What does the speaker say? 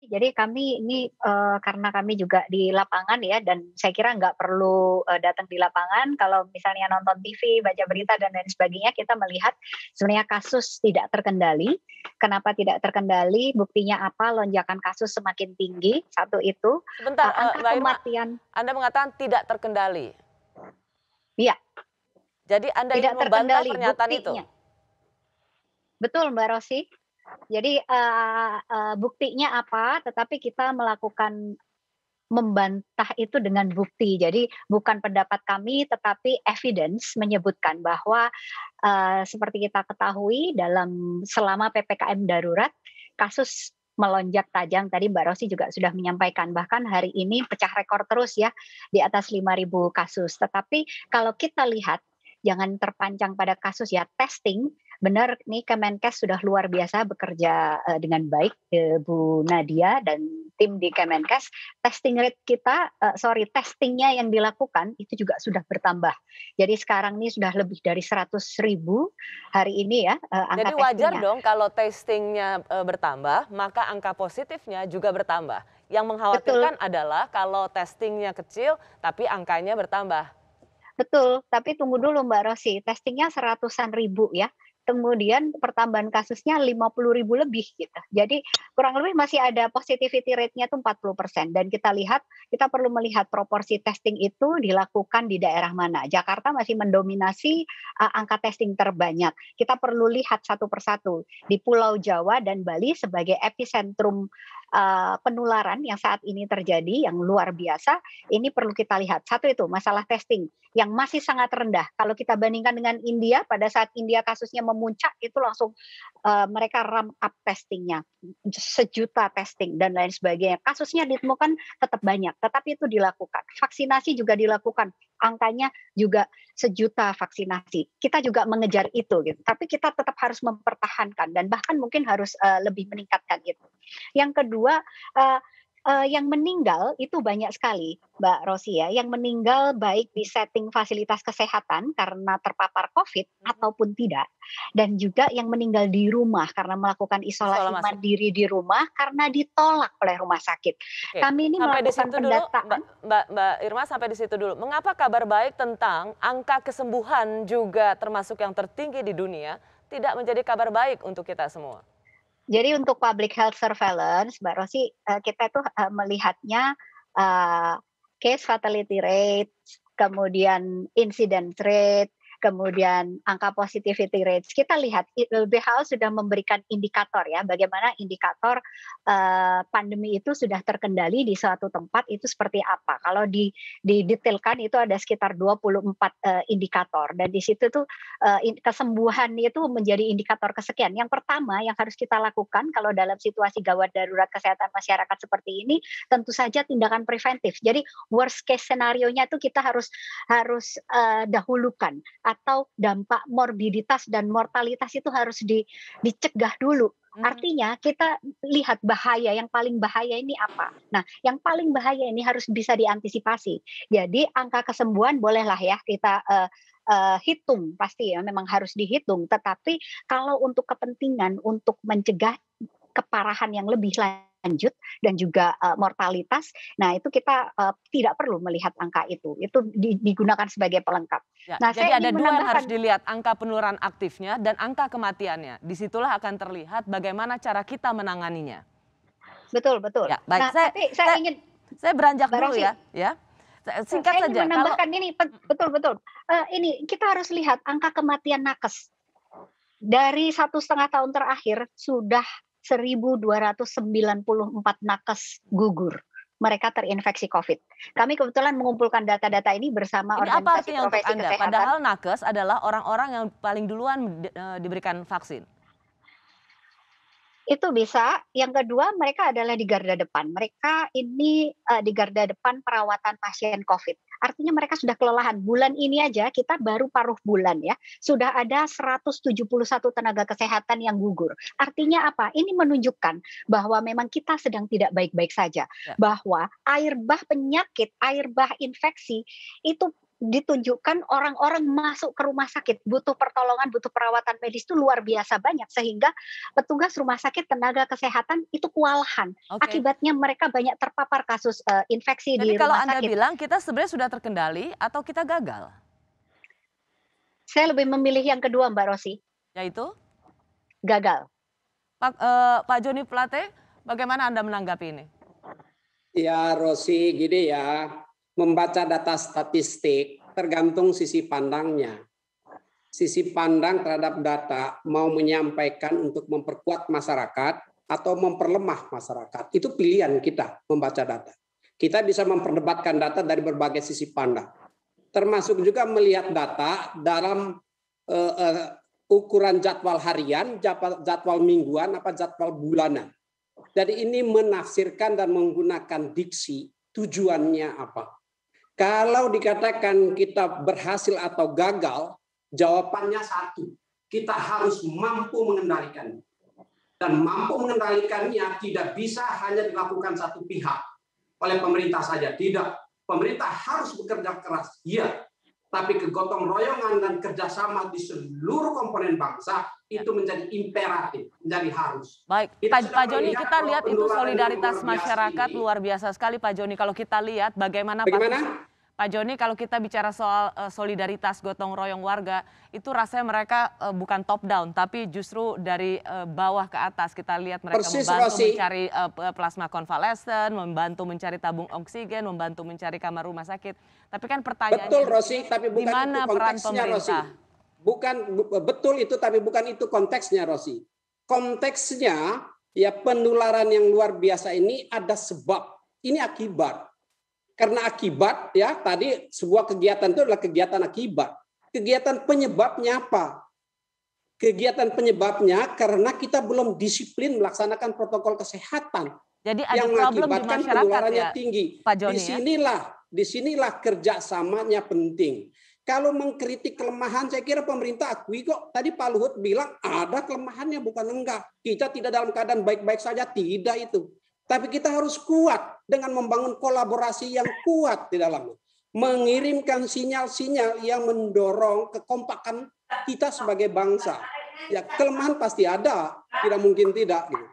Jadi kami ini, karena kami juga di lapangan ya dan saya kira nggak perlu, datang di lapangan, kalau misalnya nonton TV, baca berita dan lain sebagainya, kita melihat sebenarnya kasus tidak terkendali. Kenapa tidak terkendali? Buktinya apa? Lonjakan kasus semakin tinggi, satu itu, Sebentar, angka Mbak Irma, kematian Anda mengatakan tidak terkendali. iya, Jadi Anda tidak ingin membantah terkendali pernyataan itu? buktinya. Betul Mbak Rosy. Jadi, buktinya apa, tetapi kita melakukan membantah itu dengan bukti. Jadi bukan pendapat kami, tetapi evidence menyebutkan bahwa, seperti kita ketahui selama PPKM darurat, kasus melonjak tajam. Tadi Mbak Rosy juga sudah menyampaikan, bahkan hari ini pecah rekor terus ya, di atas 5.000 kasus. Tetapi kalau kita lihat, jangan terpancang pada kasus ya, testing, benar nih Kemenkes sudah luar biasa bekerja, dengan baik, Bu Nadia dan tim di Kemenkes. Testing rate kita, testingnya yang dilakukan itu juga sudah bertambah. Jadi sekarang ini sudah lebih dari 100.000 hari ini ya, Jadi angka wajar testingnya. dong kalau testingnya bertambah, maka angka positifnya juga bertambah. Yang Betul, mengkhawatirkan adalah kalau testingnya kecil, tapi angkanya bertambah. betul, tapi tunggu dulu Mbak Rosy, testingnya seratusan ribu ya, kemudian pertambahan kasusnya 50.000 lebih gitu. Jadi kurang lebih masih ada positivity rate-nya tuh 40% dan kita perlu melihat proporsi testing itu dilakukan di daerah mana. Jakarta masih mendominasi, angka testing terbanyak. Kita perlu lihat satu persatu. Di Pulau Jawa dan Bali sebagai epicentrum, penularan yang saat ini terjadi yang luar biasa, ini perlu kita lihat. Satu itu masalah testing yang masih sangat rendah. Kalau kita bandingkan dengan India, pada saat India kasusnya memuncak itu langsung, mereka ramp up testingnya, 1.000.000 testing dan lain sebagainya. Kasusnya ditemukan tetap banyak, tetapi itu dilakukan. Vaksinasi juga dilakukan, angkanya juga 1.000.000 vaksinasi. Kita juga mengejar itu gitu, tapi kita tetap harus mempertahankan dan bahkan mungkin harus, lebih meningkatkan itu. Yang kedua, eee yang meninggal itu banyak sekali, Mbak Rosy ya, yang meninggal baik di setting fasilitas kesehatan karena terpapar Covid Mhm. ataupun tidak, dan juga yang meninggal di rumah karena melakukan isolasi Isolasi. mandiri di rumah karena ditolak oleh rumah sakit. Oke, Kami ini sampai di melakukan situ dulu, pendataan. Mbak Irma, sampai di situ dulu. Mengapa kabar baik tentang angka kesembuhan juga termasuk yang tertinggi di dunia tidak menjadi kabar baik untuk kita semua? Jadi untuk public health surveillance, Mbak Rosy, kita itu, melihatnya, eee, case fatality rate, kemudian incidence rate, kemudian angka positivity rates. Kita lihat WHO sudah memberikan indikator ya, bagaimana indikator, pandemi itu sudah terkendali di suatu tempat itu seperti apa. Kalau didetailkan itu ada sekitar 24, indikator dan di situ tuh, kesembuhan itu menjadi indikator kesekian. Yang pertama yang harus kita lakukan kalau dalam situasi gawat darurat kesehatan masyarakat seperti ini, tentu saja tindakan preventif. Jadi worst case scenario-nya tuh kita harus dahulukan atau dampak morbiditas dan mortalitas itu harus dicegah dulu. Mhm. Artinya kita lihat bahaya, yang paling bahaya ini apa. Nah, yang paling bahaya ini harus bisa diantisipasi. Jadi angka kesembuhan bolehlah ya kita, hitung, pasti ya memang harus dihitung. Tetapi kalau untuk kepentingan untuk mencegah keparahan yang lebih lanjut dan juga, mortalitas, nah itu kita, tidak perlu melihat angka itu digunakan sebagai pelengkap. Ya, Nah saya jadi ada ingin dua yang harus menambahkan. dilihat, angka penularan aktifnya dan angka kematiannya. Disitulah akan terlihat bagaimana cara kita menanganinya. Betul, betul. Ya, baik. Nah tapi saya Saya, ingin, saya beranjak Mbak dulu Rosy, ya. Singkat saya ingin saja, kalau menambahkan ini, betul, betul, ini kita harus lihat angka kematian nakes. Dari 1,5 tahun terakhir sudah 1.294 nakes gugur. Mereka terinfeksi Covid. Kami kebetulan mengumpulkan data-data ini bersama ini apa organisasi artinya untuk profesi Anda? kesehatan. Padahal nakes adalah orang-orang yang paling duluan diberikan vaksin. Itu bisa, yang kedua mereka adalah di garda depan. Mereka ini, di garda depan perawatan pasien Covid. Artinya mereka sudah kelelahan. Bulan ini aja kita baru paruh bulan ya, sudah ada 171 tenaga kesehatan yang gugur. Artinya apa? Ini menunjukkan bahwa memang kita sedang tidak baik-baik saja. Ya. Bahwa air bah penyakit, air bah infeksi itu ditunjukkan orang-orang masuk ke rumah sakit, butuh pertolongan, butuh perawatan medis itu luar biasa banyak, sehingga petugas rumah sakit, tenaga kesehatan itu kewalahan. Oke. Akibatnya mereka banyak terpapar kasus infeksi Jadi di kalau rumah Anda sakit. bilang kita sebenarnya sudah terkendali atau kita gagal? Saya lebih memilih yang kedua, Mbak Rosi, Yaitu? gagal. Pak Joni Plate, bagaimana Anda menanggapi ini? Ya, Rosi, gini ya, membaca data statistik tergantung sisi pandangnya. Sisi pandang terhadap data mau menyampaikan untuk memperkuat masyarakat atau memperlemah masyarakat. Itu pilihan kita membaca data. Kita bisa memperdebatkan data dari berbagai sisi pandang. Termasuk juga melihat data dalam ukuran jadwal harian, jadwal mingguan, apa jadwal bulanan. Jadi ini menafsirkan dan menggunakan diksi tujuannya apa. Kalau dikatakan kita berhasil atau gagal, jawabannya satu. Kita harus mampu mengendalikannya. Dan mampu mengendalikannya tidak bisa hanya dilakukan satu pihak oleh pemerintah saja. Tidak. Pemerintah harus bekerja keras. Iya. Tapi kegotong royongan dan kerjasama di seluruh komponen bangsa itu menjadi imperatif, menjadi harus. Baik, Pak Joni, kita lihat itu solidaritas masyarakat luar biasa sekali, Pak Joni. Kalau kita lihat bagaimana? Pak Joni, kalau kita bicara soal solidaritas gotong royong warga, itu rasanya mereka bukan top down, tapi justru dari bawah ke atas. Kita lihat mereka membantu mencari plasma konvalesen, membantu mencari tabung oksigen, membantu mencari kamar rumah sakit. Tapi kan pertanyaannya, betul Rosi, tapi bukan di mana itu peran konteksnya, pemerintah? Bukan betul itu, tapi bukan itu konteksnya, Rosi. Konteksnya ya penularan yang luar biasa ini ada sebab, ini akibat. Karena akibat ya tadi sebuah kegiatan itu adalah kegiatan akibat. Kegiatan penyebabnya apa? Kegiatan penyebabnya karena kita belum disiplin melaksanakan protokol kesehatan. Jadi ada yang problem di mengakibatkan masyarakat penularannya ya, tinggi. Pak Joni, Disinilah kerjasamanya penting. Kalau mengkritik kelemahan, saya kira pemerintah akui kok. Tadi Pak Luhut bilang ada kelemahannya, bukan enggak. Kita tidak dalam keadaan baik-baik saja, tidak itu. Tapi kita harus kuat dengan membangun kolaborasi yang kuat di dalamnya. Mengirimkan sinyal-sinyal yang mendorong kekompakan kita sebagai bangsa. Ya, kelemahan pasti ada, tidak mungkin tidak. Gitu.